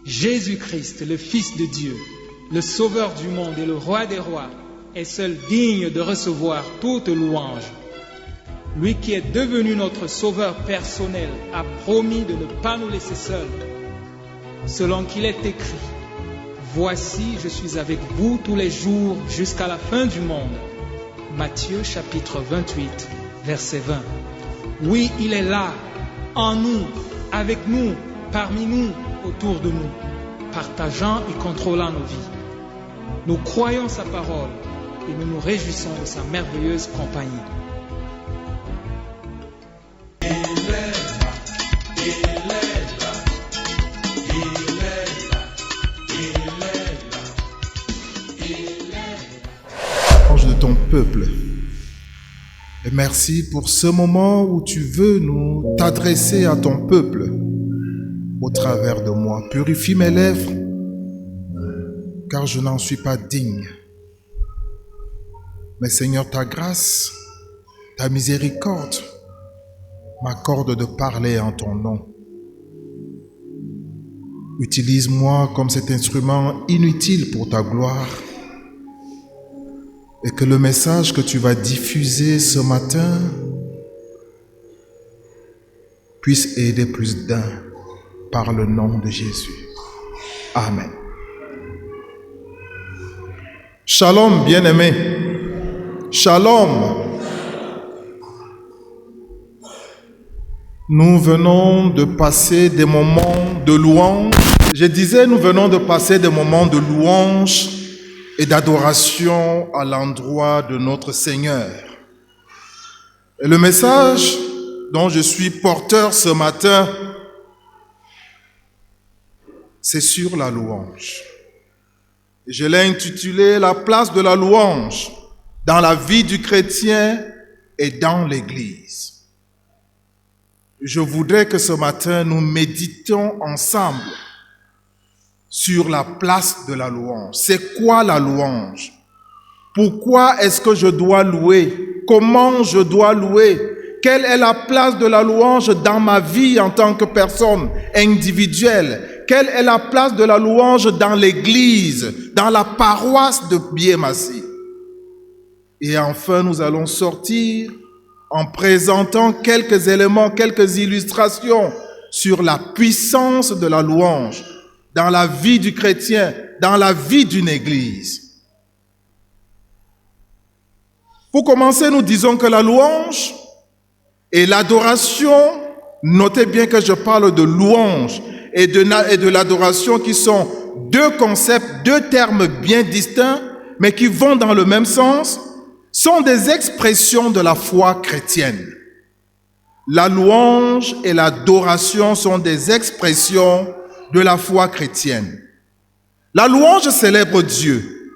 Jésus-Christ, le Fils de Dieu, le Sauveur du monde et le Roi des rois, est seul digne de recevoir toute louange. Lui qui est devenu notre Sauveur personnel a promis de ne pas nous laisser seuls. Selon qu'il est écrit, « Voici, je suis avec vous tous les jours jusqu'à la fin du monde. » Matthieu chapitre 28, verset 20. Oui, il est là, en nous, avec nous, parmi nous, autour de nous, partageant et contrôlant nos vies. Nous croyons sa parole et nous nous réjouissons de sa merveilleuse compagnie. Ange de ton peuple, et merci pour ce moment où tu veux nous t'adresser à ton peuple au travers de moi. Purifie mes lèvres, car je n'en suis pas digne. Mais Seigneur, ta grâce, ta miséricorde m'accorde de parler en ton nom. Utilise-moi comme cet instrument inutile pour ta gloire, et que le message que tu vas diffuser ce matin puisse aider plus d'un par le nom de Jésus. Amen. Shalom, bien-aimés. Shalom. Nous venons de passer des moments de louange. Je disais, nous venons de passer des moments de louange et d'adoration à l'endroit de notre Seigneur. Et le message dont je suis porteur ce matin, c'est sur la louange. Je l'ai intitulé « La place de la louange dans la vie du chrétien et dans l'Église ». Je voudrais que ce matin, nous méditions ensemble sur la place de la louange. C'est quoi la louange? Pourquoi est-ce que je dois louer? Comment je dois louer? Quelle est la place de la louange dans ma vie en tant que personne individuelle? Quelle est la place de la louange dans l'église, dans la paroisse de Biémassi? Et enfin, nous allons sortir en présentant quelques éléments, quelques illustrations sur la puissance de la louange dans la vie du chrétien, dans la vie d'une église. Pour commencer, nous disons que la louange et l'adoration, notez bien que je parle de louange et de l'adoration qui sont deux concepts, deux termes bien distincts, mais qui vont dans le même sens, sont des expressions de la foi chrétienne. La louange et l'adoration sont des expressions de la foi chrétienne. La louange célèbre Dieu.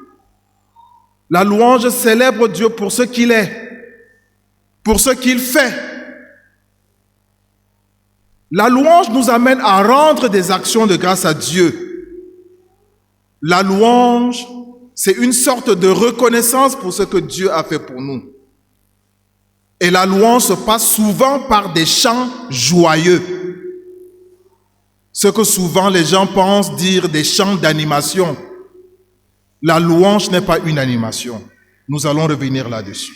La louange célèbre Dieu pour ce qu'il est, pour ce qu'il fait. La louange nous amène à rendre des actions de grâce à Dieu. La louange, c'est une sorte de reconnaissance pour ce que Dieu a fait pour nous. Et la louange se passe souvent par des chants joyeux. Ce que souvent les gens pensent dire des chants d'animation. La louange n'est pas une animation. Nous allons revenir là-dessus.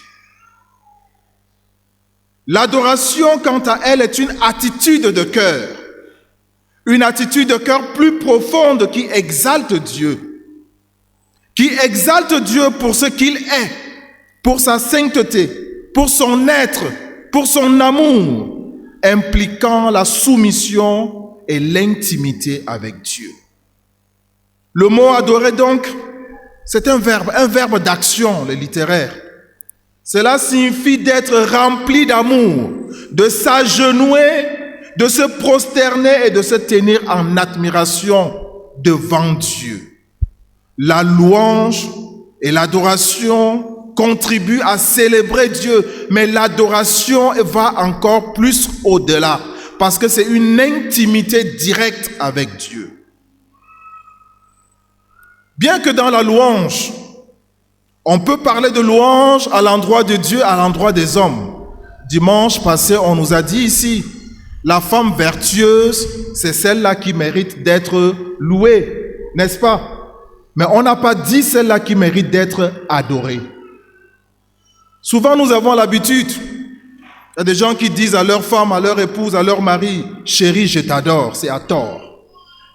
L'adoration, quant à elle, est une attitude de cœur. Une attitude de cœur plus profonde qui exalte Dieu. Qui exalte Dieu pour ce qu'il est, pour sa sainteté, pour son être, pour son amour, impliquant la soumission et l'intimité avec Dieu. Le mot adorer donc, c'est un verbe d'action, le littéraire. Cela signifie d'être rempli d'amour, de s'agenouiller, de se prosterner et de se tenir en admiration devant Dieu. La louange et l'adoration contribuent à célébrer Dieu, mais l'adoration va encore plus au-delà, parce que c'est une intimité directe avec Dieu. Bien que dans la louange, on peut parler de louange à l'endroit de Dieu, à l'endroit des hommes. Dimanche passé, on nous a dit ici La femme vertueuse, c'est celle-là qui mérite d'être louée, n'est-ce pas? Mais on n'a pas dit celle-là qui mérite d'être adorée. Souvent, nous avons l'habitude, il y a des gens qui disent à leur femme, à leur épouse, à leur mari, « Chérie, je t'adore », c'est à tort.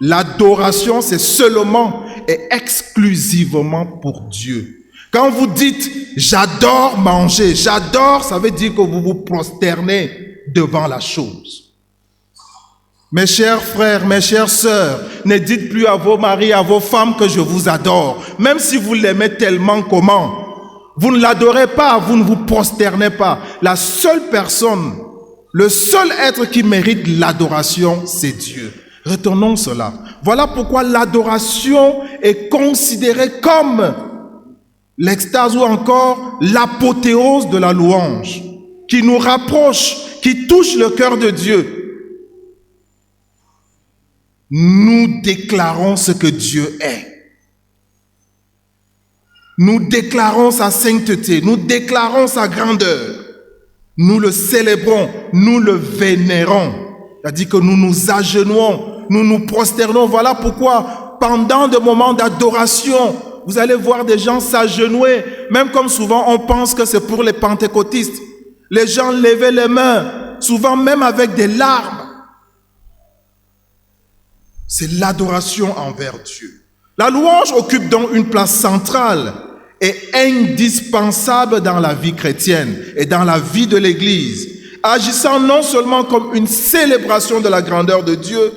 L'adoration, c'est seulement et exclusivement pour Dieu. Quand vous dites « j'adore manger », j'adore, ça veut dire que vous vous prosternez devant la chose. Mes chers frères, mes chères sœurs, ne dites plus à vos maris, à vos femmes que je vous adore. Même si vous l'aimez tellement comment, vous ne l'adorez pas, vous ne vous prosternez pas. La seule personne, le seul être qui mérite l'adoration, c'est Dieu. Retenons cela. Voilà pourquoi l'adoration est considérée comme l'extase ou encore l'apothéose de la louange, qui nous rapproche, qui touche le cœur de Dieu. Nous déclarons ce que Dieu est. Nous déclarons sa sainteté, nous déclarons sa grandeur. Nous le célébrons, nous le vénérons. C'est-à-dire que nous nous agenouillons, nous nous prosternons. Voilà pourquoi, pendant des moments d'adoration, vous allez voir des gens s'agenouiller. Même comme souvent, on pense que c'est pour les pentecôtistes. Les gens levaient les mains, souvent même avec des larmes. C'est l'adoration envers Dieu. La louange occupe donc une place centrale et indispensable dans la vie chrétienne et dans la vie de l'Église, agissant non seulement comme une célébration de la grandeur de Dieu,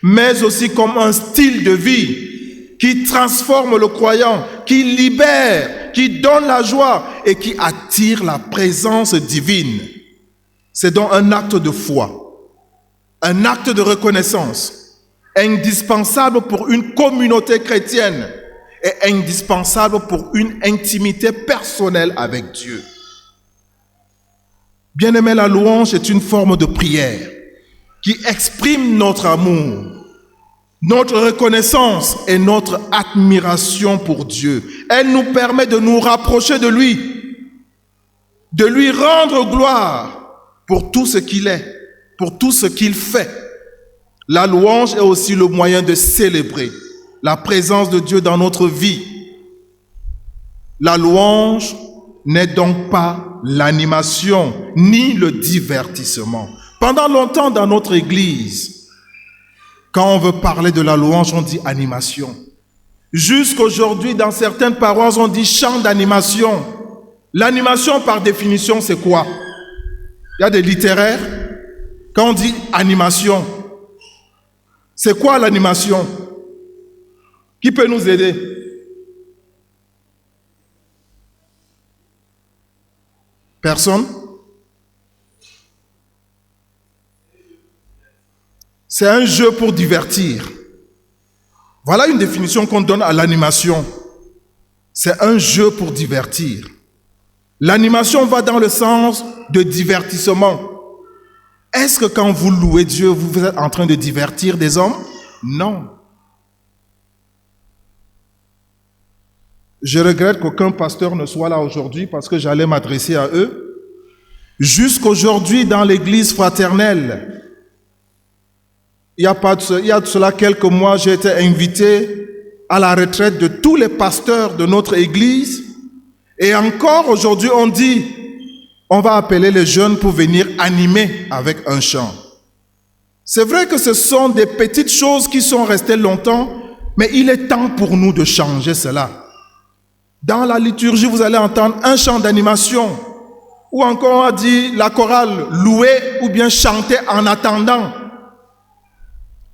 mais aussi comme un style de vie qui transforme le croyant, qui libère, qui donne la joie et qui attire la présence divine. C'est donc un acte de foi, un acte de reconnaissance, indispensable pour une communauté chrétienne et indispensable pour une intimité personnelle avec Dieu. Bien-aimé, la louange est une forme de prière qui exprime notre amour, notre reconnaissance et notre admiration pour Dieu. Elle nous permet de nous rapprocher de lui rendre gloire pour tout ce qu'il est, pour tout ce qu'il fait. La louange est aussi le moyen de célébrer la présence de Dieu dans notre vie. La louange n'est donc pas l'animation ni le divertissement. Pendant longtemps dans notre église, quand on veut parler de la louange, on dit animation. Jusqu'aujourd'hui, dans certaines paroisses, on dit chant d'animation. L'animation, par définition, c'est quoi? Il y a des littéraires. Quand on dit animation, c'est quoi l'animation? Qui peut nous aider? Personne? C'est un jeu pour divertir. Voilà une définition qu'on donne à l'animation. C'est un jeu pour divertir. L'animation va dans le sens de divertissement. Est-ce que quand vous louez Dieu, vous êtes en train de divertir des hommes? Non. Je regrette qu'aucun pasteur ne soit là aujourd'hui parce que j'allais m'adresser à eux. Jusqu'aujourd'hui, dans l'église fraternelle, il y a de cela quelques mois, j'ai été invité à la retraite de tous les pasteurs de notre église. Et encore aujourd'hui, on dit, on va appeler les jeunes pour venir animer avec un chant. C'est vrai que ce sont des petites choses qui sont restées longtemps, mais il est temps pour nous de changer cela. Dans la liturgie, vous allez entendre un chant d'animation, ou encore on a dit la chorale louer ou bien chanter en attendant.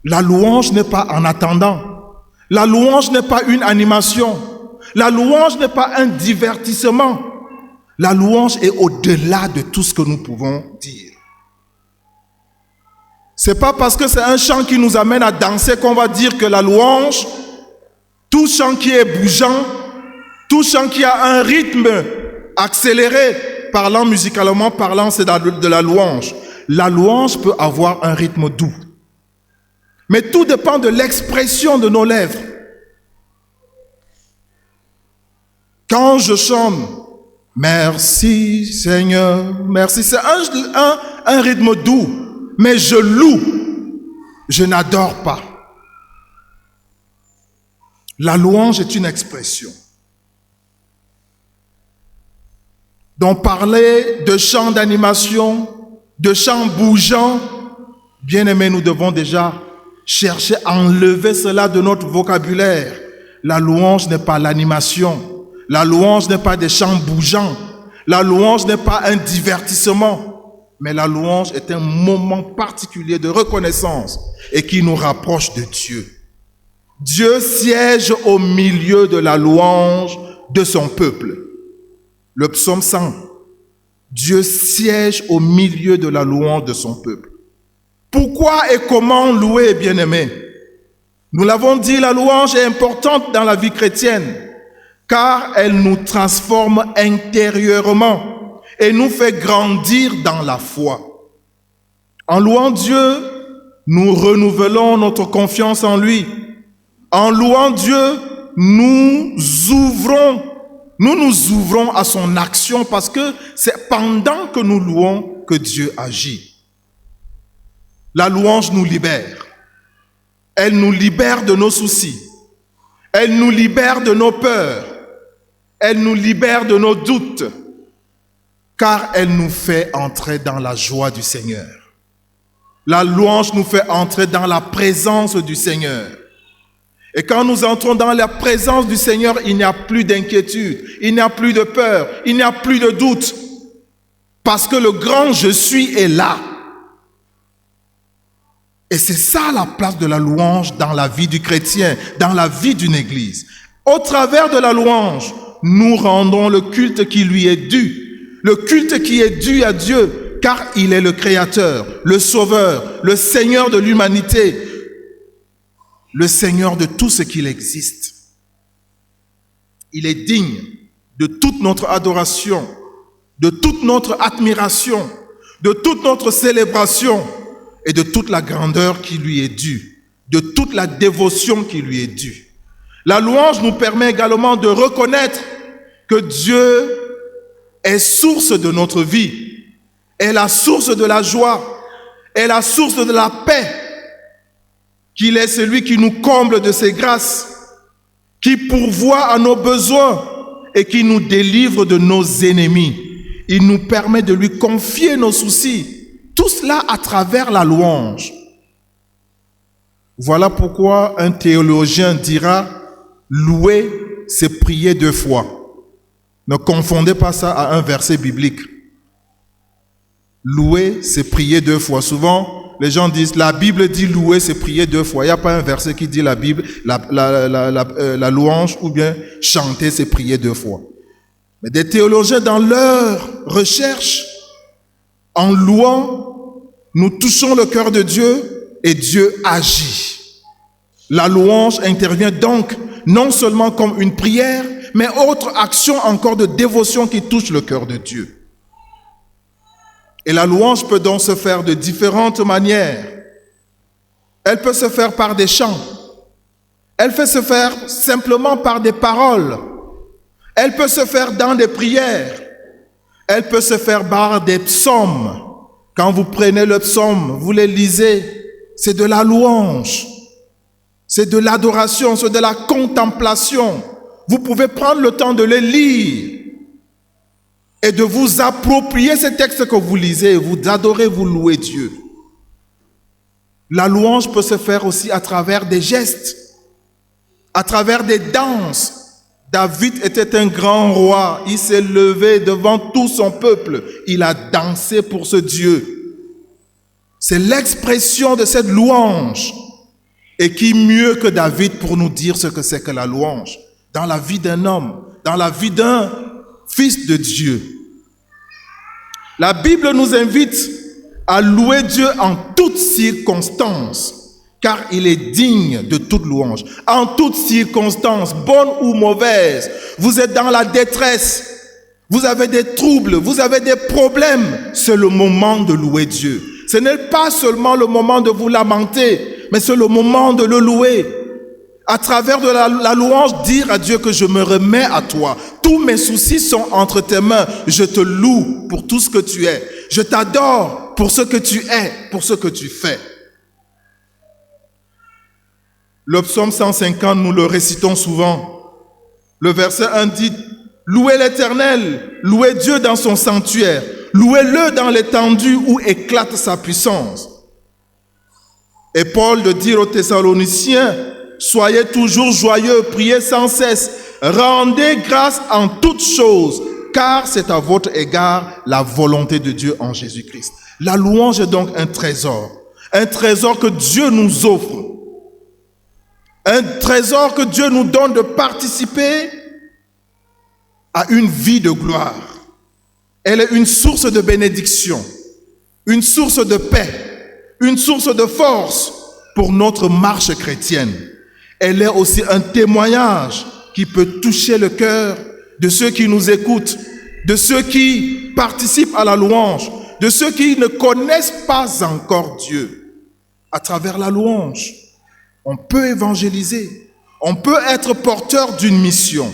La louange n'est pas en attendant. La louange n'est pas une animation. La louange n'est pas un divertissement. La louange est au-delà de tout ce que nous pouvons dire. C'est pas parce que c'est un chant qui nous amène à danser qu'on va dire que la louange, tout chant qui est bougeant, tout chant qui a un rythme accéléré, parlant musicalement parlant, c'est de la louange. La louange peut avoir un rythme doux. Mais tout dépend de l'expression de nos lèvres. Quand je chante, merci Seigneur, merci, c'est un rythme doux. mais je loue, je n'adore pas. La louange est une expression. Donc parler de chants d'animation, de chants bougeants, bien aimés, nous devons déjà chercher à enlever cela de notre vocabulaire. La louange n'est pas l'animation. La louange n'est pas des chants bougeants. La louange n'est pas un divertissement. Mais la louange est un moment particulier de reconnaissance et qui nous rapproche de Dieu. Dieu siège au milieu de la louange de son peuple. Le psaume 100. Dieu siège au milieu de la louange de son peuple. Pourquoi et comment louer, bien-aimés? Nous l'avons dit, la louange est importante dans la vie chrétienne, car elle nous transforme intérieurement et nous fait grandir dans la foi. En louant Dieu, nous renouvelons notre confiance en lui. En louant Dieu, nous nous ouvrons à son action parce que c'est pendant que nous louons que Dieu agit. La louange nous libère. Elle nous libère de nos soucis. Elle nous libère de nos peurs. Elle nous libère de nos doutes. Car elle nous fait entrer dans la joie du Seigneur. La louange nous fait entrer dans la présence du Seigneur. Et quand nous entrons dans la présence du Seigneur, il n'y a plus d'inquiétude, il n'y a plus de peur, il n'y a plus de doute. Parce que le grand je suis est là. Et c'est ça la place de la louange dans la vie du chrétien, dans la vie d'une église. Au travers de la louange, nous rendons le culte qui lui est dû. Le culte qui est dû à Dieu, car il est le Créateur, le Sauveur, le Seigneur de l'humanité, le Seigneur de tout ce qu'il existe. Il est digne de toute notre adoration, de toute notre admiration, de toute notre célébration et de toute la grandeur qui lui est due, de toute la dévotion qui lui est due. La louange nous permet également de reconnaître que Dieu est source de notre vie, est la source de la joie, est la source de la paix, qu'il est celui qui nous comble de ses grâces, qui pourvoit à nos besoins et qui nous délivre de nos ennemis. Il nous permet de lui confier nos soucis, tout cela à travers la louange. Voilà pourquoi un théologien dira, louer, c'est prier 2 fois. Ne confondez pas ça à un verset biblique. Louer, c'est prier 2 fois. Souvent, les gens disent, la Bible dit louer, c'est prier 2 fois. Il n'y a pas un verset qui dit la Bible, la louange ou bien chanter, c'est prier 2 fois. Mais des théologiens, dans leur recherche, en louant, nous touchons le cœur de Dieu et Dieu agit. La louange intervient donc non seulement comme une prière, mais autre action encore de dévotion qui touche le cœur de Dieu. Et la louange peut donc se faire de différentes manières. Elle peut se faire par des chants. Elle peut se faire simplement par des paroles. Elle peut se faire dans des prières. Elle peut se faire par des psaumes. Quand vous prenez le psaume, vous les lisez, c'est de la louange. C'est de l'adoration, c'est de la contemplation. Vous pouvez prendre le temps de les lire et de vous approprier ces textes que vous lisez, vous adorez, vous louez Dieu. La louange peut se faire aussi à travers des gestes, à travers des danses. David était un grand roi, il s'est levé devant tout son peuple, il a dansé pour ce Dieu. C'est l'expression de cette louange. Et qui mieux que David pour nous dire ce que c'est que la louange dans la vie d'un homme, dans la vie d'un fils de Dieu. La Bible nous invite à louer Dieu en toutes circonstances, car il est digne de toute louange. En toutes circonstances, bonnes ou mauvaises, vous êtes dans la détresse, vous avez des troubles, vous avez des problèmes, c'est le moment de louer Dieu. Ce n'est pas seulement le moment de vous lamenter, mais c'est le moment de le louer. À travers de la louange, dire à Dieu que je me remets à toi. Tous mes soucis sont entre tes mains. Je te loue pour tout ce que tu es. Je t'adore pour ce que tu es, pour ce que tu fais. Le psaume 150, nous le récitons souvent. Le verset 1 dit, « Louez l'Éternel, louez Dieu dans son sanctuaire, louez-le dans l'étendue où éclate sa puissance. » Et Paul de dire aux Thessaloniciens, « Soyez toujours joyeux, priez sans cesse, rendez grâce en toutes choses, car c'est à votre égard la volonté de Dieu en Jésus-Christ. » La louange est donc un trésor que Dieu nous offre, un trésor que Dieu nous donne de participer à une vie de gloire. Elle est une source de bénédiction, une source de paix, une source de force pour notre marche chrétienne. Elle est aussi un témoignage qui peut toucher le cœur de ceux qui nous écoutent, de ceux qui participent à la louange, de ceux qui ne connaissent pas encore Dieu. À travers la louange, on peut évangéliser, on peut être porteur d'une mission.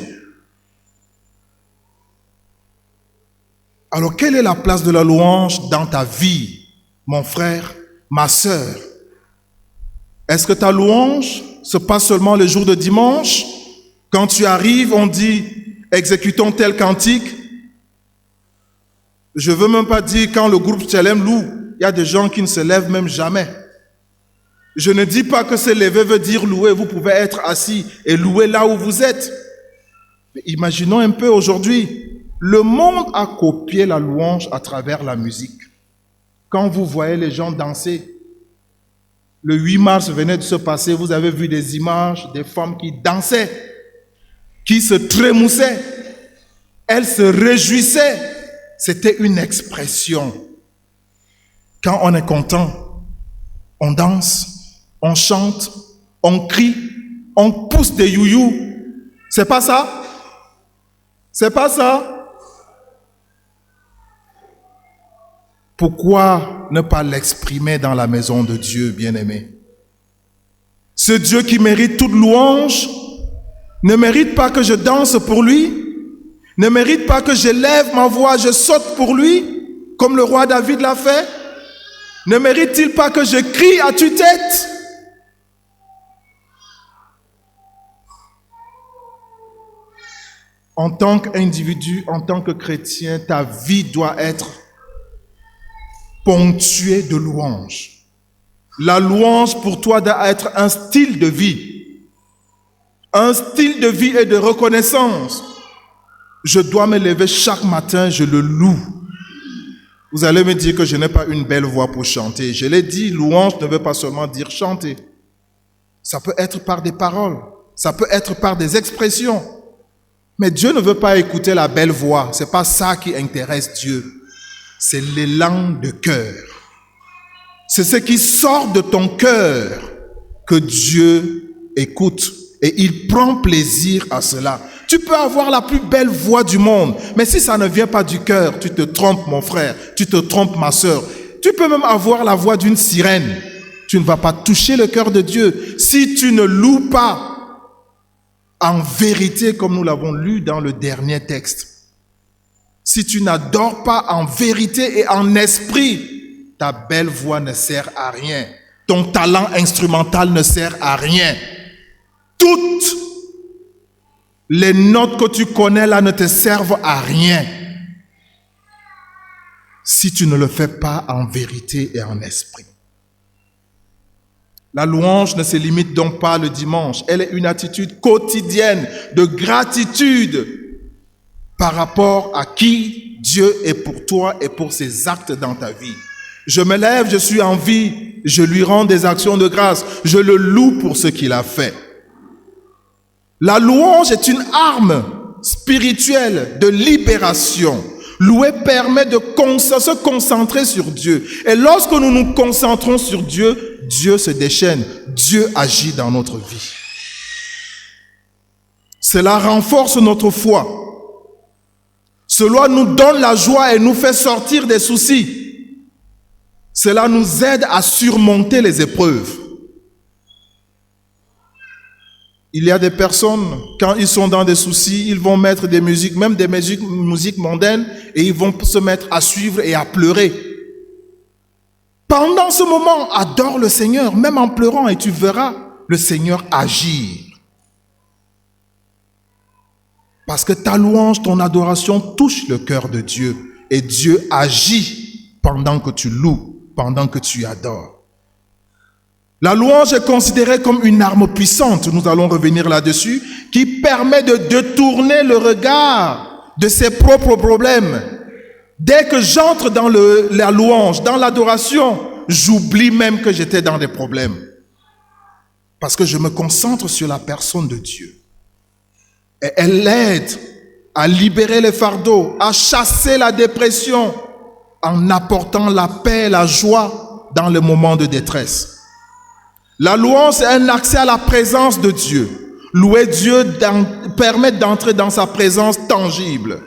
Alors, quelle est la place de la louange dans ta vie, mon frère, ma sœur? Est-ce que ta louange se passe seulement le jour de dimanche? Quand tu arrives, on dit « exécutons tel cantique ». Je ne veux même pas dire quand le groupe Tchelem loue, il y a des gens qui ne se lèvent même jamais. Je ne dis pas que se lever veut dire louer. Vous pouvez être assis et louer là où vous êtes. Mais imaginons un peu aujourd'hui, le monde a copié la louange à travers la musique. Quand vous voyez les gens danser, le 8 mars venait de se passer, vous avez vu des images des femmes qui dansaient, qui se trémoussaient, elles se réjouissaient. C'était une expression. Quand on est content, on danse, on chante, on crie, on pousse des youyous. C'est pas ça? C'est pas ça? Pourquoi ne pas l'exprimer dans la maison de Dieu, bien-aimé? Ce Dieu qui mérite toute louange ne mérite pas que je danse pour lui, ne mérite pas que je lève ma voix, je saute pour lui, comme le roi David l'a fait. Ne mérite-t-il pas que je crie à tue-tête? En tant qu'individu, en tant que chrétien, ta vie doit être ponctuée de louange. La louange pour toi doit être un style de vie. Un style de vie et de reconnaissance. Je dois me lever chaque matin, je le loue. Vous allez me dire que je n'ai pas une belle voix pour chanter. Je l'ai dit, louange ne veut pas seulement dire chanter. Ça peut être par des paroles, ça peut être par des expressions. Mais Dieu ne veut pas écouter la belle voix. Ce n'est pas ça qui intéresse Dieu. C'est l'élan de cœur. C'est ce qui sort de ton cœur que Dieu écoute. Et il prend plaisir à cela. Tu peux avoir la plus belle voix du monde, mais si ça ne vient pas du cœur, tu te trompes, mon frère, tu te trompes, ma sœur. Tu peux même avoir la voix d'une sirène. Tu ne vas pas toucher le cœur de Dieu. Si tu ne loues pas en vérité, comme nous l'avons lu dans le dernier texte, si tu n'adores pas en vérité et en esprit, ta belle voix ne sert à rien. Ton talent instrumental ne sert à rien. Toutes les notes que tu connais là ne te servent à rien si tu ne le fais pas en vérité et en esprit. La louange ne se limite donc pas le dimanche. Elle est une attitude quotidienne de gratitude par rapport à qui Dieu est pour toi et pour ses actes dans ta vie. Je me lève, je suis en vie, je lui rends des actions de grâce, je le loue pour ce qu'il a fait. La louange est une arme spirituelle de libération. Louer permet de se concentrer sur Dieu. Et lorsque nous nous concentrons sur Dieu, Dieu se déchaîne. Dieu agit dans notre vie. Cela renforce notre foi. Cela nous donne la joie et nous fait sortir des soucis. Cela nous aide à surmonter les épreuves. Il y a des personnes, quand ils sont dans des soucis, ils vont mettre des musiques, même des musiques mondaines, et ils vont se mettre à suivre et à pleurer. Pendant ce moment, adore le Seigneur, même en pleurant, et tu verras le Seigneur agir. Parce que ta louange, ton adoration touche le cœur de Dieu. Et Dieu agit pendant que tu loues, pendant que tu adores. La louange est considérée comme une arme puissante, nous allons revenir là-dessus, qui permet de détourner le regard de ses propres problèmes. Dès que j'entre dans la louange, dans l'adoration, j'oublie même que j'étais dans des problèmes. Parce que je me concentre sur la personne de Dieu. Et elle l'aide à libérer les fardeaux, à chasser la dépression, en apportant la paix et la joie dans les moments de détresse. La louange est un accès à la présence de Dieu. Louer Dieu permet d'entrer dans sa présence tangible.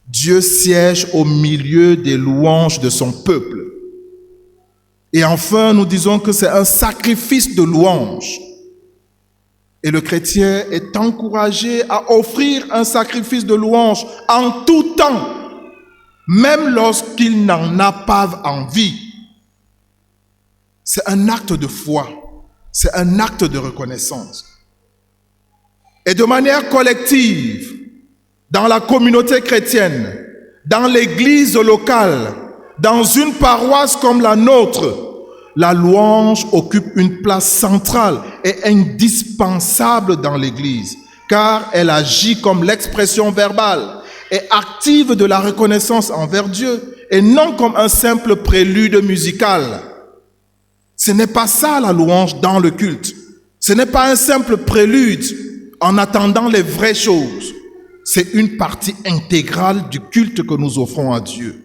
Dieu siège au milieu des louanges de son peuple. Et enfin, nous disons que c'est un sacrifice de louange. Et le chrétien est encouragé à offrir un sacrifice de louange en tout temps, même lorsqu'il n'en a pas envie. C'est un acte de foi, c'est un acte de reconnaissance. Et de manière collective, dans la communauté chrétienne, dans l'église locale, dans une paroisse comme la nôtre, la louange occupe une place centrale et indispensable dans l'église, car elle agit comme l'expression verbale et active de la reconnaissance envers Dieu, et non comme un simple prélude musical. Ce n'est pas ça la louange dans le culte. Ce n'est pas un simple prélude en attendant les vraies choses. C'est une partie intégrale du culte que nous offrons à Dieu.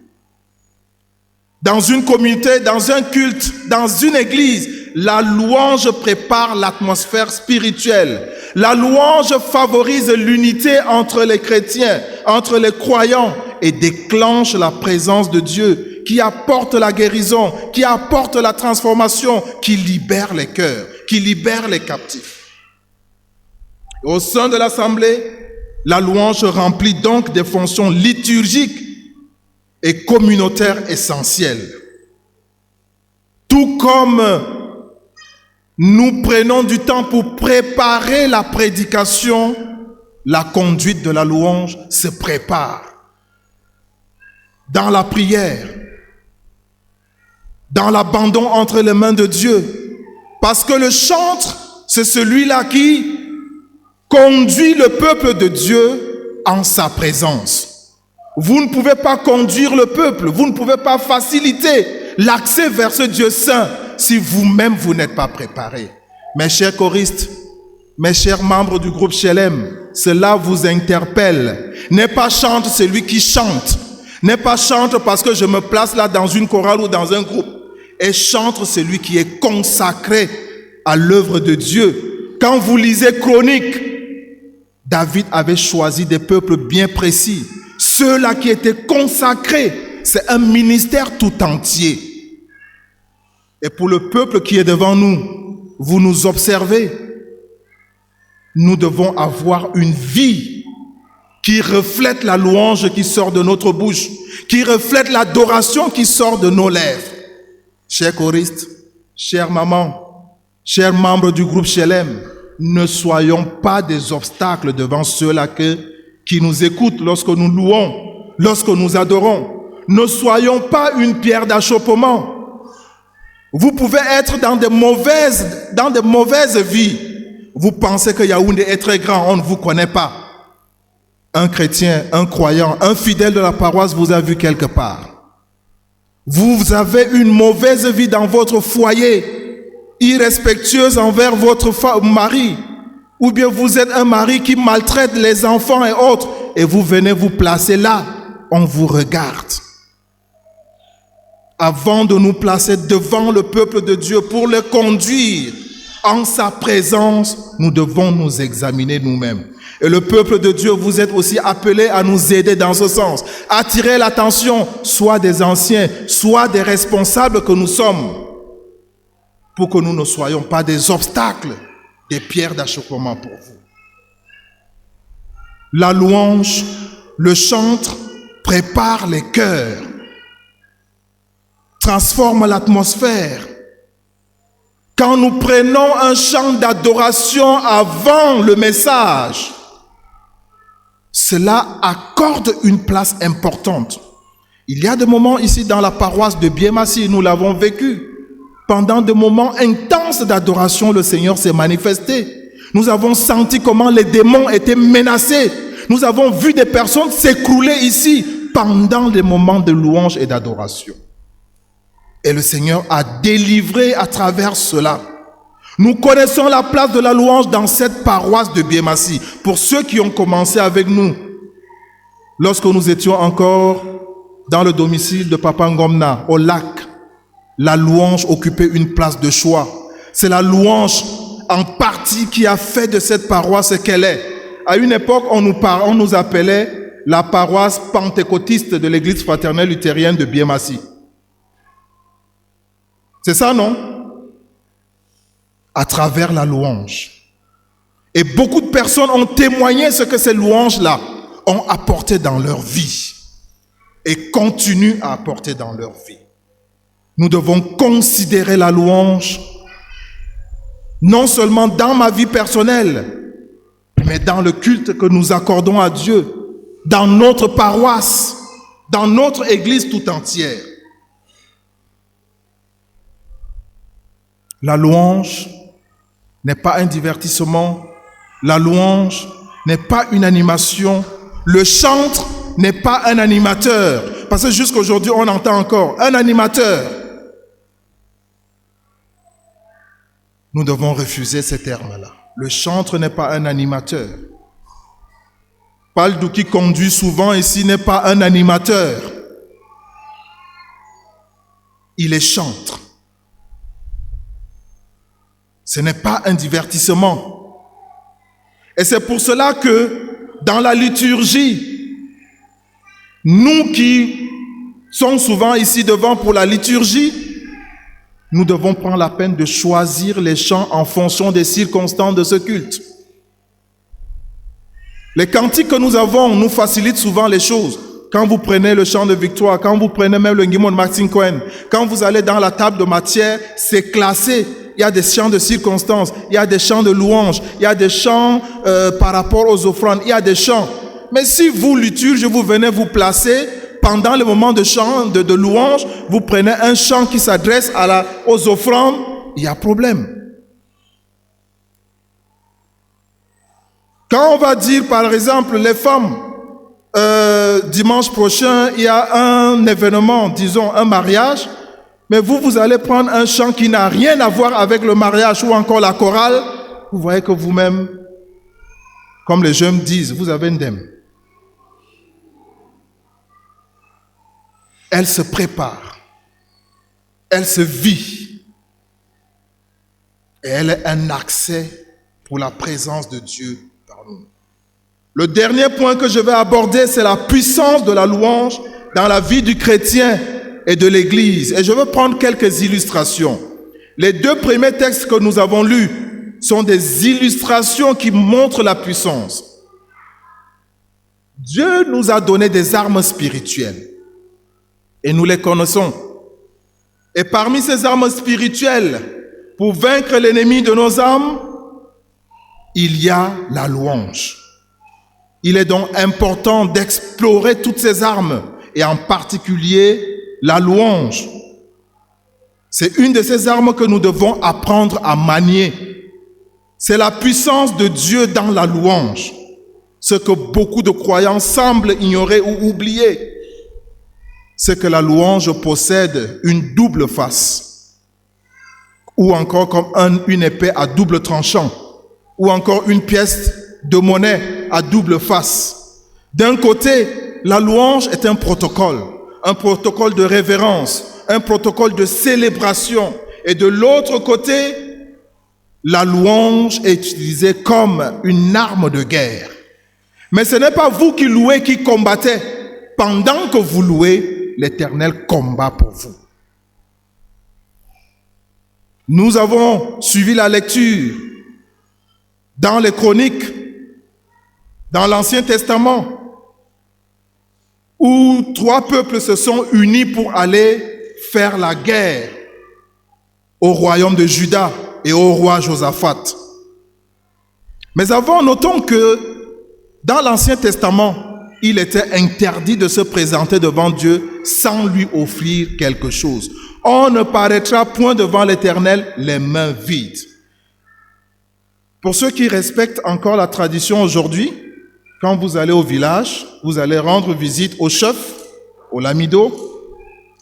Dans une communauté, dans un culte, dans une église, la louange prépare l'atmosphère spirituelle. La louange favorise l'unité entre les chrétiens, entre les croyants, et déclenche la présence de Dieu qui apporte la guérison, qui apporte la transformation, qui libère les cœurs, qui libère les captifs. Au sein de l'assemblée, la louange remplit donc des fonctions liturgiques et communautaire essentiel. Tout comme nous prenons du temps pour préparer la prédication, la conduite de la louange se prépare. Dans la prière, dans l'abandon entre les mains de Dieu. Parce que le chantre, c'est celui-là qui conduit le peuple de Dieu en sa présence. Vous ne pouvez pas conduire le peuple, vous ne pouvez pas faciliter l'accès vers ce Dieu saint si vous-même vous n'êtes pas préparé. Mes chers choristes, mes chers membres du groupe Shelem, cela vous interpelle. N'est pas chante celui qui chante, n'est pas chante parce que je me place là dans une chorale ou dans un groupe, et chante celui qui est consacré à l'œuvre de Dieu. Quand vous lisez Chroniques, David avait choisi des peuples bien précis. Ceux-là qui étaient consacrés, c'est un ministère tout entier. Et pour le peuple qui est devant nous, vous nous observez, nous devons avoir une vie qui reflète la louange qui sort de notre bouche, qui reflète l'adoration qui sort de nos lèvres. Chers choristes, chères mamans, chers membres du groupe Shelem, ne soyons pas des obstacles devant ceux-là qui nous écoutent lorsque nous louons, lorsque nous adorons. Ne soyons pas une pierre d'achoppement. Vous pouvez être dans de mauvaises vies. Vous pensez que Yaoundé est très grand, on ne vous connaît pas. Un chrétien, un croyant, un fidèle de la paroisse vous a vu quelque part. Vous avez une mauvaise vie dans votre foyer, irrespectueuse envers votre mari, ou bien vous êtes un mari qui maltraite les enfants et autres, et vous venez vous placer là, on vous regarde. Avant de nous placer devant le peuple de Dieu pour le conduire en sa présence, nous devons nous examiner nous-mêmes. Et le peuple de Dieu, vous êtes aussi appelés à nous aider dans ce sens. Attirer l'attention, soit des anciens, soit des responsables que nous sommes, pour que nous ne soyons pas des obstacles, des pierres d'achoppement pour vous. La louange, le chantre prépare les cœurs. transforme l'atmosphère. Quand nous prenons un chant d'adoration avant le message, cela accorde une place importante. Il y a des moments ici dans la paroisse de Biémassi, nous l'avons vécu. Pendant des moments intenses d'adoration, le Seigneur s'est manifesté. Nous avons senti comment les démons étaient menacés. Nous avons vu des personnes s'écrouler ici pendant des moments de louange et d'adoration. Et le Seigneur a délivré à travers cela. Nous connaissons la place de la louange dans cette paroisse de Biémassi. Pour ceux qui ont commencé avec nous, lorsque nous étions encore dans le domicile de Papa Ngomna, au lac, la louange occupait une place de choix. C'est la louange en partie qui a fait de cette paroisse ce qu'elle est. À une époque, on nous appelait la paroisse pentecôtiste de l'église fraternelle luthérienne de Biémassi. C'est ça, non? À travers la louange. Et beaucoup de personnes ont témoigné ce que ces louanges-là ont apporté dans leur vie et continuent à apporter dans leur vie. Nous devons considérer la louange non seulement dans ma vie personnelle, mais dans le culte que nous accordons à Dieu, dans notre paroisse, dans notre église tout entière. La louange n'est pas un divertissement, la louange n'est pas une animation, le chantre n'est pas un animateur, parce que jusqu'à aujourd'hui on entend encore un animateur. Nous devons refuser ces termes-là. Le chantre n'est pas un animateur. Paldou qui conduit souvent ici n'est pas un animateur. Il est chantre. Ce n'est pas un divertissement. Et c'est pour cela que dans la liturgie, nous qui sommes souvent ici devant pour la liturgie, nous devons prendre la peine de choisir les chants en fonction des circonstances de ce culte. Les cantiques que nous avons nous facilitent souvent les choses. Quand vous prenez le chant de victoire, quand vous prenez même le Ngimon de Martin Cohen, quand vous allez dans la table de matière, c'est classé. Il y a des chants de circonstances, il y a des chants de louange, il y a des chants par rapport aux offrandes, il y a des chants. Mais si vous, liturge, vous venez vous placer pendant le moment de chant, de louange, vous prenez un chant qui s'adresse aux offrandes, il y a problème. Quand on va dire, par exemple, les femmes, dimanche prochain, il y a un événement, disons un mariage, mais vous allez prendre un chant qui n'a rien à voir avec le mariage ou encore la chorale, vous voyez que vous-même, comme les jeunes disent, vous avez une dème. Elle se prépare, elle se vit, et elle est un accès pour la présence de Dieu par nous. Le dernier point que je vais aborder, c'est la puissance de la louange dans la vie du chrétien et de l'Église. Et je veux prendre quelques illustrations. Les deux premiers textes que nous avons lus sont des illustrations qui montrent la puissance. Dieu nous a donné des armes spirituelles. Et nous les connaissons. Et parmi ces armes spirituelles, pour vaincre l'ennemi de nos âmes, il y a la louange. Il est donc important d'explorer toutes ces armes, et en particulier la louange. C'est une de ces armes que nous devons apprendre à manier. C'est la puissance de Dieu dans la louange, ce que beaucoup de croyants semblent ignorer ou oublier. C'est que la louange possède une double face, ou encore comme une épée à double tranchant, ou encore une pièce de monnaie à double face. D'un côté, la louange est un protocole de révérence, un protocole de célébration, et de l'autre côté, la louange est utilisée comme une arme de guerre. Mais ce n'est pas vous qui louez qui combattez. Pendant que vous louez, l'Éternel combat pour vous. Nous avons suivi la lecture dans les Chroniques, dans l'Ancien Testament, où 3 peuples se sont unis pour aller faire la guerre au royaume de Juda et au roi Josaphat. Mais avant, notons que dans l'Ancien Testament, il était interdit de se présenter devant Dieu sans lui offrir quelque chose. On ne paraîtra point devant l'Éternel les mains vides. Pour ceux qui respectent encore la tradition aujourd'hui, quand vous allez au village, vous allez rendre visite au chef, au lamido.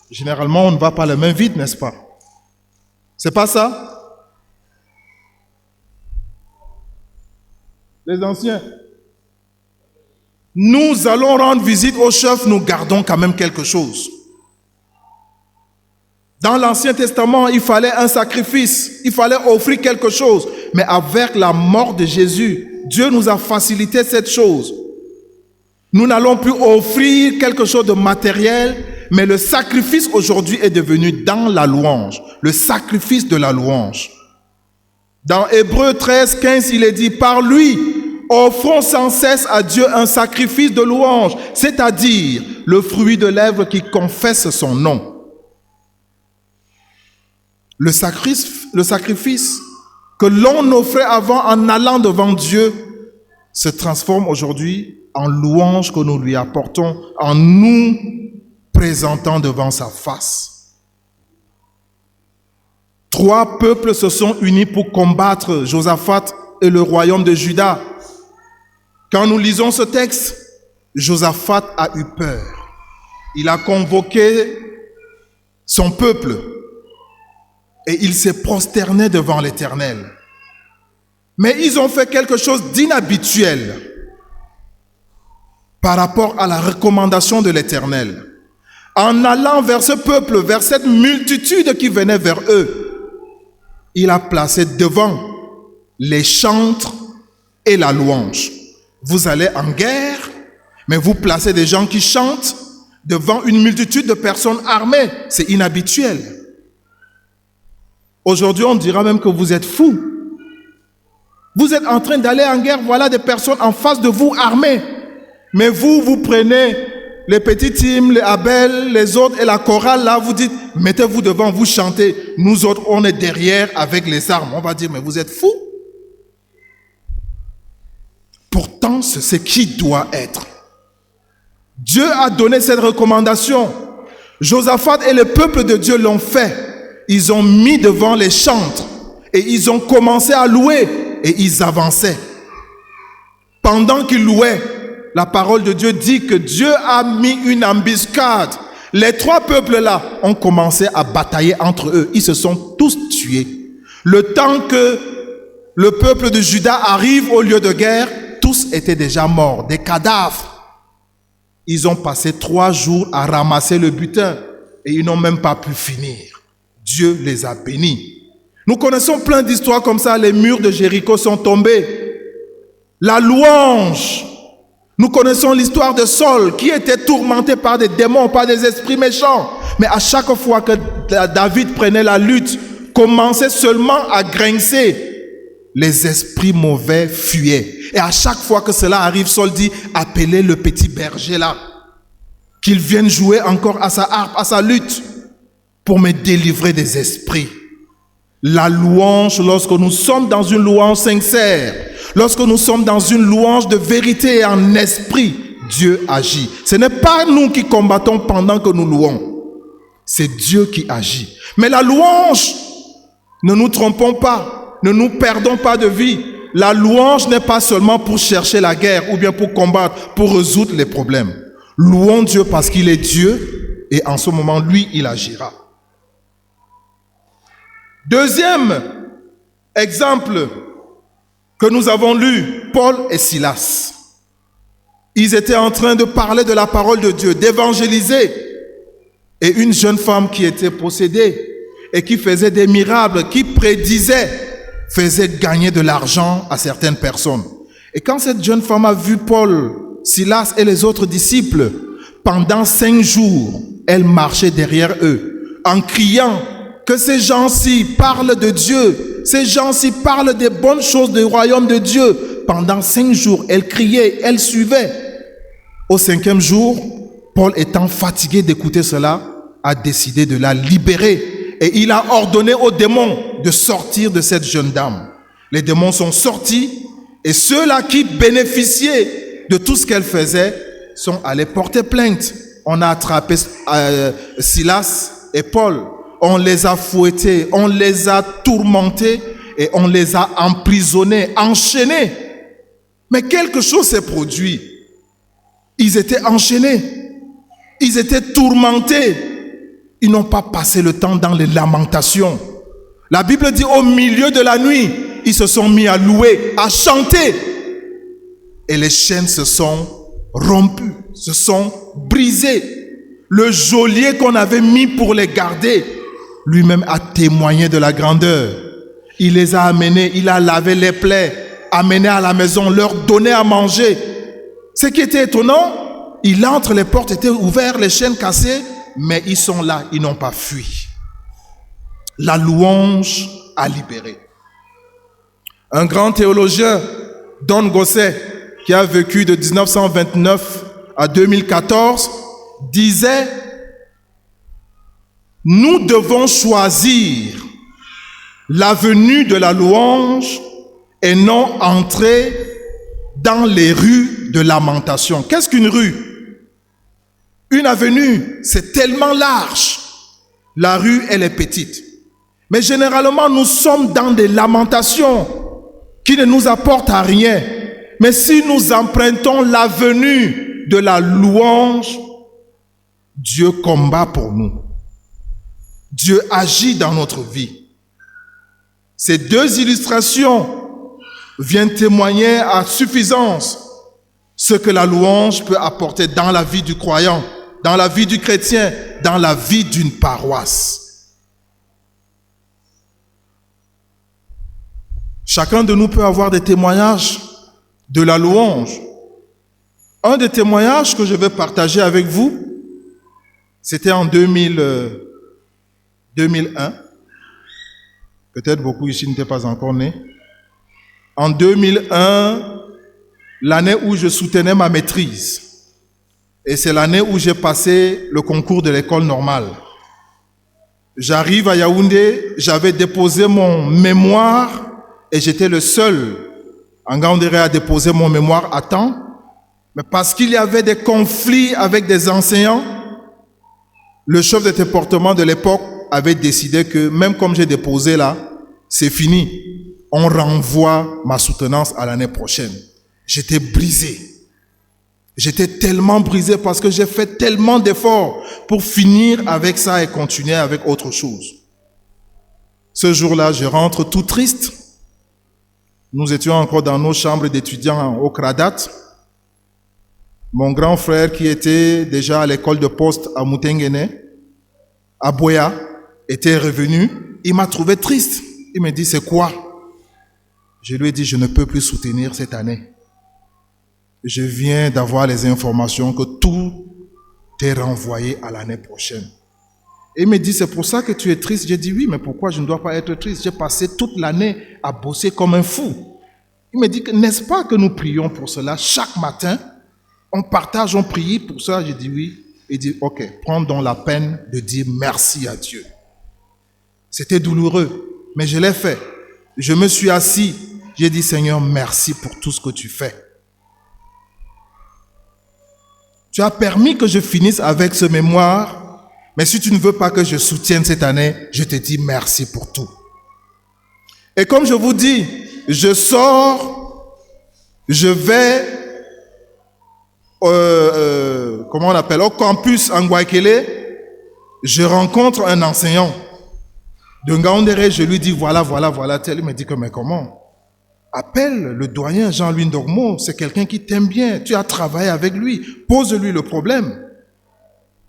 Généralement, on ne va pas les mains vides, n'est-ce pas? C'est pas ça? Les anciens. Nous allons rendre visite au chef, nous gardons quand même quelque chose. Dans l'Ancien Testament, il fallait un sacrifice, il fallait offrir quelque chose. Mais avec la mort de Jésus, Dieu nous a facilité cette chose. Nous n'allons plus offrir quelque chose de matériel, mais le sacrifice aujourd'hui est devenu dans la louange, le sacrifice de la louange. Dans Hébreux 13, 15, il est dit, par lui, offrons sans cesse à Dieu un sacrifice de louange, c'est-à-dire le fruit de lèvres qui confesse son nom. Le sacrifice que l'on offrait avant en allant devant Dieu se transforme aujourd'hui en louange que nous lui apportons en nous présentant devant sa face. 3 peuples se sont unis pour combattre Josaphat et le royaume de Juda. Quand nous lisons ce texte, Josaphat a eu peur. Il a convoqué son peuple et il s'est prosterné devant l'Éternel. Mais ils ont fait quelque chose d'inhabituel par rapport à la recommandation de l'Éternel. En allant vers ce peuple, vers cette multitude qui venait vers eux, il a placé devant les chantres et la louange. Vous allez en guerre, mais vous placez des gens qui chantent devant une multitude de personnes armées. C'est inhabituel. Aujourd'hui, on dira même que vous êtes fous. Vous êtes en train d'aller en guerre, voilà des personnes en face de vous armées. Mais vous prenez les petits Tim, les Abel, les autres et la chorale là, vous dites, mettez-vous devant, vous chantez. Nous autres, on est derrière avec les armes. On va dire, mais vous êtes fous. Pourtant, c'est ce qui doit être. Dieu a donné cette recommandation. Josaphat et le peuple de Dieu l'ont fait. Ils ont mis devant les chantres et ils ont commencé à louer et ils avançaient. Pendant qu'ils louaient, la parole de Dieu dit que Dieu a mis une embuscade. Les 3 peuples-là ont commencé à batailler entre eux. Ils se sont tous tués. Le temps que le peuple de Juda arrive au lieu de guerre, tous étaient déjà morts, des cadavres. Ils ont passé 3 jours à ramasser le butin et ils n'ont même pas pu finir. Dieu les a bénis. Nous connaissons plein d'histoires comme ça. Les murs de Jéricho sont tombés. La louange. Nous connaissons l'histoire de Saul qui était tourmenté par des démons, par des esprits méchants. Mais à chaque fois que David prenait la lutte, commençait seulement à grincer, les esprits mauvais fuyaient. Et à chaque fois que cela arrive, Saul dit, appelez le petit berger là, qu'il vienne jouer encore à sa harpe, à sa lutte, pour me délivrer des esprits. La louange, lorsque nous sommes dans une louange sincère, lorsque nous sommes dans une louange de vérité et en esprit, Dieu agit. Ce n'est pas nous qui combattons pendant que nous louons. C'est Dieu qui agit. Mais la louange, ne nous trompons pas, ne nous perdons pas de vie. La louange n'est pas seulement pour chercher la guerre ou bien pour combattre, pour résoudre les problèmes. Louons Dieu parce qu'il est Dieu et en ce moment, lui, il agira. Deuxième exemple que nous avons lu, Paul et Silas. Ils étaient en train de parler de la parole de Dieu, d'évangéliser. Et une jeune femme qui était possédée et qui faisait des miracles, qui prédisait, faisait gagner de l'argent à certaines personnes. Et quand cette jeune femme a vu Paul, Silas et les autres disciples, pendant 5 jours, elle marchait derrière eux en criant que ces gens-ci parlent de Dieu, ces gens-ci parlent des bonnes choses du royaume de Dieu. Pendant 5 jours, elle criait, elle suivait. Au 5e jour, Paul étant fatigué d'écouter cela, a décidé de la libérer et il a ordonné aux démons de sortir de cette jeune dame. Les démons sont sortis et ceux-là qui bénéficiaient de tout ce qu'elle faisait sont allés porter plainte. On a attrapé Silas et Paul, on les a fouettés, on les a tourmentés et on les a emprisonnés, enchaînés. Mais quelque chose s'est produit. Ils étaient enchaînés, ils étaient tourmentés. Ils n'ont pas passé le temps dans les lamentations. La Bible dit au milieu de la nuit, ils se sont mis à louer, à chanter. Et les chaînes se sont rompues, se sont brisées. Le geôlier qu'on avait mis pour les garder, lui-même a témoigné de la grandeur. Il les a amenés, il a lavé les plaies, amenés à la maison, leur donné à manger. Ce qui était étonnant, il entre, les portes étaient ouvertes, les chaînes cassées, mais ils sont là, ils n'ont pas fui. La louange a libéré. Un grand théologien, Don Gosset, qui a vécu de 1929 à 2014, disait: nous devons choisir la venue de la louange et non entrer dans les rues de lamentation. Qu'est-ce qu'une rue? Une avenue, c'est tellement large. La rue, elle est petite. Mais généralement, nous sommes dans des lamentations qui ne nous apportent à rien. Mais si nous empruntons l'avenue de la louange, Dieu combat pour nous. Dieu agit dans notre vie. Ces deux illustrations viennent témoigner à suffisance ce que la louange peut apporter dans la vie du croyant, dans la vie du chrétien, dans la vie d'une paroisse. Chacun de nous peut avoir des témoignages de la louange. Un des témoignages que je vais partager avec vous, c'était en 2001. Peut-être beaucoup ici n'étaient pas encore nés. En 2001, l'année où je soutenais ma maîtrise. Et c'est l'année où j'ai passé le concours de l'école normale. J'arrive à Yaoundé, j'avais déposé mon mémoire et j'étais le seul en Ngaoundéré à déposer mon mémoire à temps. Mais parce qu'il y avait des conflits avec des enseignants, le chef de département de l'époque avait décidé que même comme j'ai déposé là, c'est fini. On renvoie ma soutenance à l'année prochaine. J'étais brisé. J'étais tellement brisé parce que j'ai fait tellement d'efforts pour finir avec ça et continuer avec autre chose. Ce jour-là, je rentre tout triste. Nous étions encore dans nos chambres d'étudiants au Kradat. Mon grand frère qui était déjà à l'école de poste à Moutenguene, à Boya, était revenu. Il m'a trouvé triste. Il me dit, c'est quoi? Je lui ai dit, je ne peux plus soutenir cette année. Je viens d'avoir les informations que tout est renvoyé à l'année prochaine. Et il me dit, c'est pour ça que tu es triste? J'ai dit, oui, mais pourquoi je ne dois pas être triste? J'ai passé toute l'année à bosser comme un fou. Il me dit, n'est-ce pas que nous prions pour cela chaque matin? On partage, on prie pour ça. J'ai dit oui. Il dit, ok, prends donc la peine de dire merci à Dieu. C'était douloureux, mais je l'ai fait. Je me suis assis. J'ai dit, Seigneur, merci pour tout ce que tu fais. Tu as permis que je finisse avec ce mémoire, mais si tu ne veux pas que je soutienne cette année, je te dis merci pour tout. Et comme je vous dis, je sors, je vais, comment on appelle, au campus en Guaykele, je rencontre un enseignant de Ngaoundéré, je lui dis voilà, tel. Il me dit que mais comment? Appelle le doyen Jean-Louis Ndormo, c'est quelqu'un qui t'aime bien, tu as travaillé avec lui, pose-lui le problème.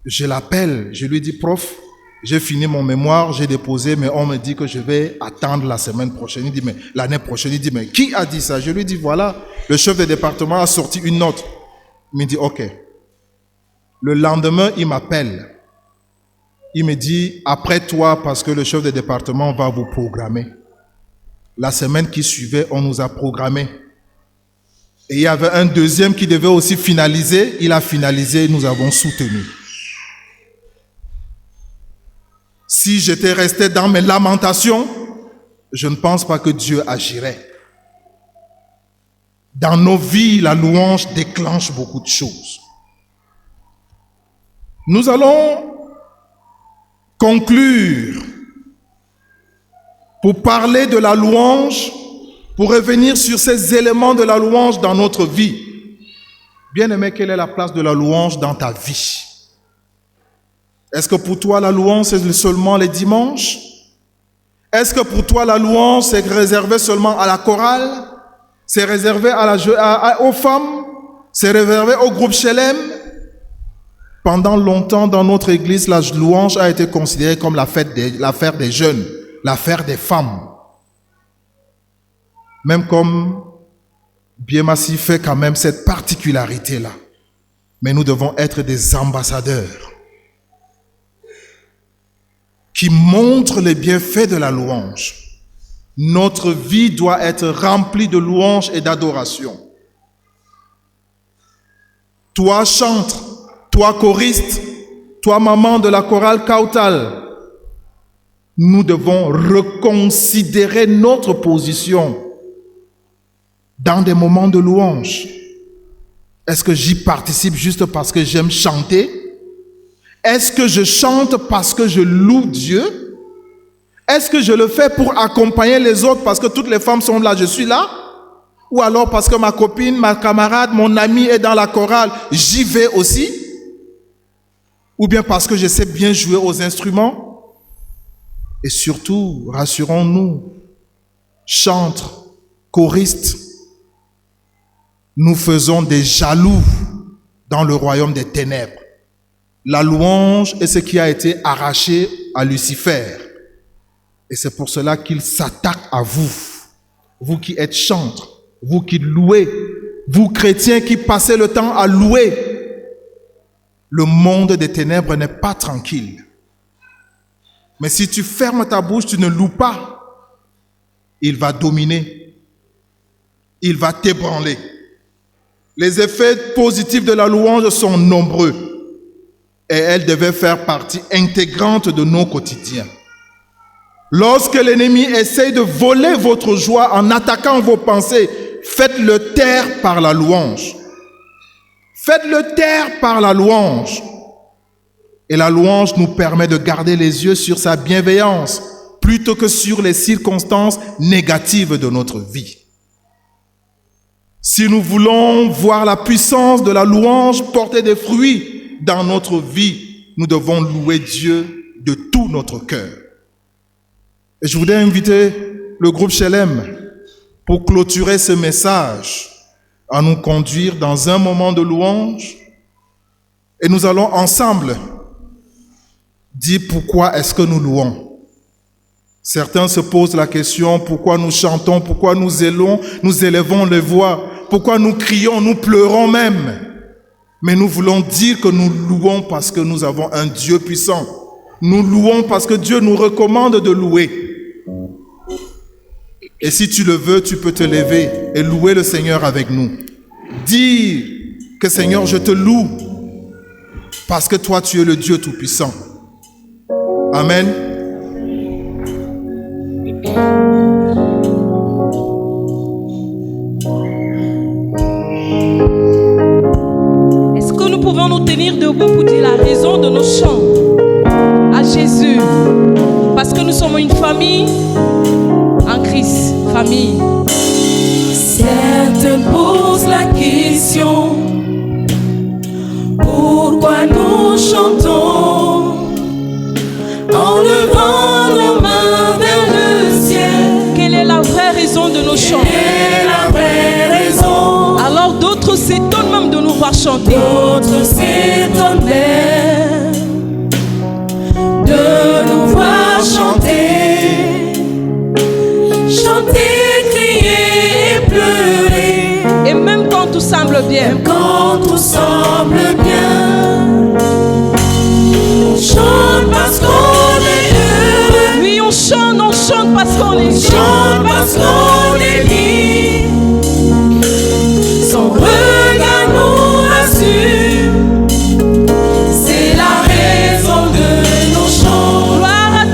Je l'appelle, je lui dis prof, j'ai fini mon mémoire, j'ai déposé, mais on me dit que je vais attendre la semaine prochaine. Il dit mais l'année prochaine, il dit mais qui a dit ça? Je lui dis voilà, le chef de département a sorti une note. Il me dit ok. Le lendemain, il m'appelle. Il me dit après toi, parce que le chef de département va vous programmer. La semaine qui suivait, on nous a programmés. Et il y avait un deuxième qui devait aussi finaliser. Il a finalisé, nous avons soutenu. Si j'étais resté dans mes lamentations, je ne pense pas que Dieu agirait. Dans nos vies, la louange déclenche beaucoup de choses. Nous allons conclure pour parler de la louange, pour revenir sur ces éléments de la louange dans notre vie. Bien-aimé, quelle est la place de la louange dans ta vie? Est-ce que pour toi, la louange, c'est seulement les dimanches? Est-ce que pour toi, la louange, c'est réservé seulement à la chorale? C'est réservé aux femmes? C'est réservé au groupe Shelem? Pendant longtemps, dans notre église, la louange a été considérée comme l'affaire des jeunes, l'affaire des femmes. Même comme Biemasi fait quand même cette particularité-là. Mais nous devons être des ambassadeurs qui montrent les bienfaits de la louange. Notre vie doit être remplie de louange et d'adoration. Toi, chantre, toi, choriste, toi, maman de la chorale Kautal, nous devons reconsidérer notre position dans des moments de louange. Est-ce que j'y participe juste parce que j'aime chanter? Est-ce que je chante parce que je loue Dieu? Est-ce que je le fais pour accompagner les autres parce que toutes les femmes sont là, je suis là? Ou alors parce que ma copine, ma camarade, mon ami est dans la chorale, j'y vais aussi? Ou bien parce que je sais bien jouer aux instruments? Et surtout, rassurons-nous, chantres, choristes, nous faisons des jaloux dans le royaume des ténèbres. La louange est ce qui a été arraché à Lucifer. Et c'est pour cela qu'il s'attaque à vous. Vous qui êtes chantres, vous qui louez, vous chrétiens qui passez le temps à louer. Le monde des ténèbres n'est pas tranquille. Mais si tu fermes ta bouche, tu ne loues pas, il va dominer. Il va t'ébranler. Les effets positifs de la louange sont nombreux. Et elle devait faire partie intégrante de nos quotidiens. Lorsque l'ennemi essaye de voler votre joie en attaquant vos pensées, faites-le taire par la louange. Faites-le taire par la louange. Et la louange nous permet de garder les yeux sur sa bienveillance plutôt que sur les circonstances négatives de notre vie. Si nous voulons voir la puissance de la louange porter des fruits dans notre vie, nous devons louer Dieu de tout notre cœur. Et je voudrais inviter le groupe Shelem pour clôturer ce message à nous conduire dans un moment de louange. Et nous allons ensemble dire pourquoi est-ce que nous louons. Certains se posent la question, pourquoi nous chantons, pourquoi nous élevons les voix, pourquoi nous crions, nous pleurons même. Mais nous voulons dire que nous louons parce que nous avons un Dieu puissant. Nous louons parce que Dieu nous recommande de louer. Et si tu le veux, tu peux te lever et louer le Seigneur avec nous. Dire que Seigneur, je te loue parce que toi, tu es le Dieu tout-puissant. Amen. Est-ce que nous pouvons nous tenir debout pour dire la raison de nos chants à Jésus? Parce que nous sommes une famille en Christ, famille. Certains posent la question, pourquoi nous chantons en levant nos mains vers le ciel? Quelle est la vraie raison de nos chants? Quelle est la vraie raison? Alors d'autres s'étonnent même de nous voir chanter. D'autres s'étonnent même de nous voir chanter, chanter, crier et pleurer. Et même quand tout semble bien, Même quand tout semble bien, on chante parce qu'on est heureux. oui, on chante parce qu'on est On chante parce qu'on est libre. Son regard nous rassure. C'est la raison de nos chants. Gloire à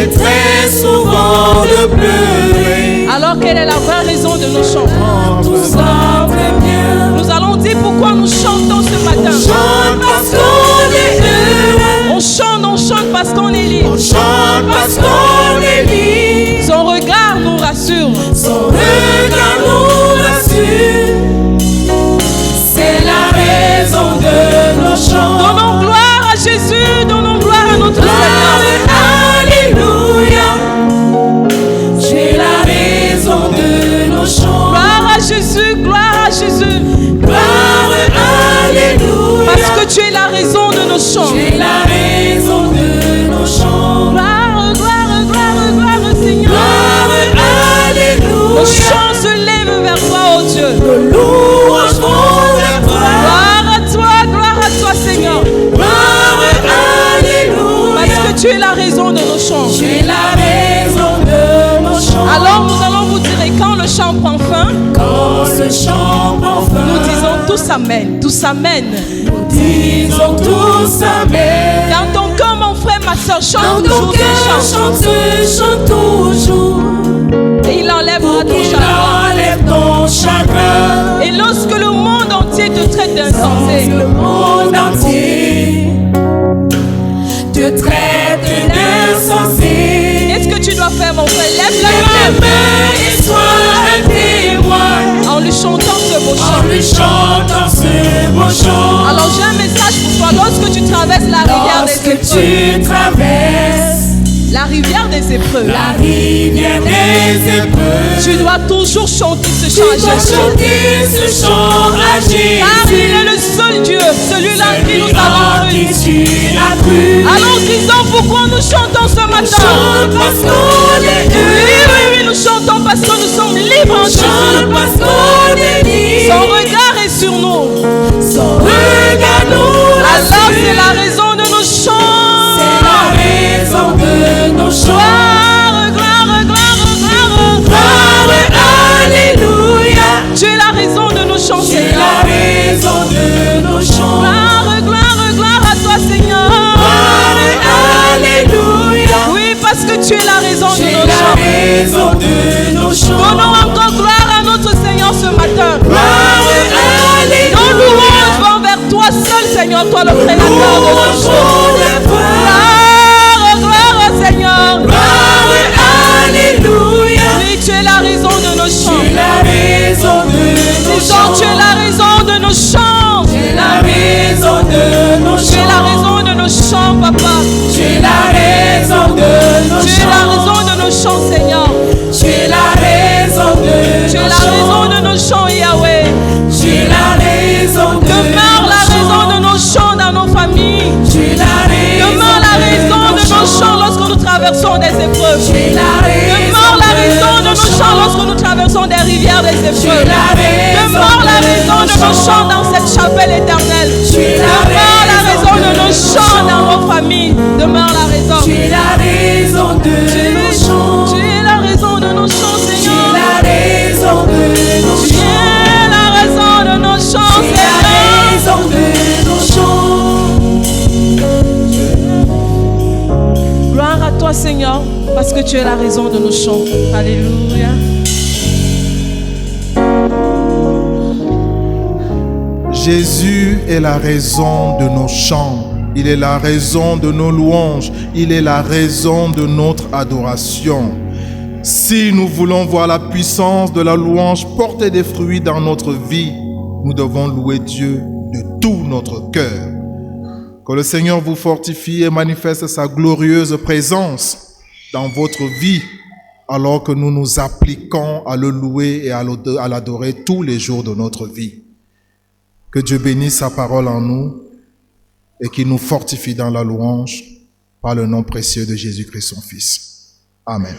très souvent de pleurer. Alors quelle est la vraie raison de nos chants? Tout semble bien. Nous allons dire pourquoi nous chantons ce matin. Chante parce qu'on est heureux. On chante parce qu'on est libre. On chante parce qu'on est libre. Son regard nous rassure. Son regard nous rassure. C'est la raison de nos chants. Donnons gloire à Jésus, donnons gloire à notre Gloire, Seigneur. alléluia. C'est la raison de nos chants. Gloire à Jésus, gloire à Jésus. Gloire, alléluia. Parce que tu es la raison de nos chants. C'est la raison de nos chants. Gloire, gloire, gloire, gloire, Seigneur. Gloire, alléluia. Nos chants se lèvent vers toi, oh Dieu. Nos louanges vont vers toi. Gloire à toi, Seigneur. Gloire, alléluia. Parce que tu es la raison de nos chants. Tu es la raison de nos chants. Alors nous allons vous dire, et quand le chant prend fin, Quand ce chant prend fin, nous disons tous Amen, tous Amen. disons tous Amen. Dans ton cœur, mon frère, ma soeur, chante Dans ton toujours cœur, ce chant. chante toujours. Et il enlèvera ton Il chagrin. enlève ton chagrin. Et lorsque le monde entier te traite d'insensé, Le monde entier te traite d'insensé. qu'est-ce que tu dois faire, mon frère? Lève Lève la la main main et sois un témoin en lui chantant ce beau en chant. lui chantant ce beau chant. Alors j'ai un message pour toi. Lorsque tu traverses la rivière des Lorsque épreuves, tu traverses la rivière des épreuves, la rivière des épreuves, tu dois toujours chanter ce chant à tu dois Jésus. chanter ce chant à Car il Jésus, est le seul Dieu, celui-là qui nous celui avons en cru. qui tu as cru. Alors disons pourquoi nous chantons ce matin. Chante parce qu'on est heureux. Nous chantons parce que nous sommes libres en Chante Jésus. parce qu'on est libre. Son regard est sur nous. Son regard nous Alors rassure. c'est la raison de nos chants. C'est la raison de nos chants. Gloire, gloire, gloire, gloire. Gloire, alléluia. Tu es la raison de nos chants, C'est Seigneur. la raison de nos chants. Gloire, gloire, gloire à toi, Seigneur. Gloire, alléluia. Oui, parce que tu es la raison de C'est nos la chants. raison de nos chants. Donnons encore gloire à notre Seigneur ce matin. Gloire, Nos louanges alléluia. vont vers toi seul, Seigneur, toi le créateur de nos Louange choses. vers toi. Gloire, gloire, Seigneur. Gloire, alléluia. Oui, tu es la raison de nos chants. C'est la raison de nos Disons, chants. tu es la raison de nos chants. C'est la raison de nos Tu es la chants. raison de nos chants, Papa. Tu es la raison de nos Tu es la chants. raison de nos chants, Seigneur. Tu es la raison de Tu es nos la chants. raison de nos chants, Yahweh. Tu es la raison de Demeure la nos raison chants. de nos chants dans nos familles. Tu es la raison Demeure la raison de nos chants chants. lorsque nous traversons des épreuves. Tu es la raison Demeure la raison de nos chants lorsque nous traversons des rivières des épreuves. Demeure la raison de nos chants dans cette chapelle éternelle. Demeure la raison de nos chants dans nos familles. Demeure la raison. Tu es la raison de nos chants. Tu es la raison de nos chants, Tu es Seigneur. la raison de nos Tu chants. es la raison de nos chants, Tu es la Seigneur. raison de nos chants. Gloire à toi, Seigneur, parce que tu es la raison de nos chants. Alléluia. Jésus est la raison de nos chants. Il est la raison de nos louanges. Il est la raison de notre adoration. Si nous voulons voir la puissance de la louange porter des fruits dans notre vie, nous devons louer Dieu de tout notre cœur. Que le Seigneur vous fortifie et manifeste sa glorieuse présence dans votre vie, alors que nous nous appliquons à le louer et à l'adorer tous les jours de notre vie. Que Dieu bénisse sa parole en nous et qu'il nous fortifie dans la louange par le nom précieux de Jésus-Christ son Fils. Amen.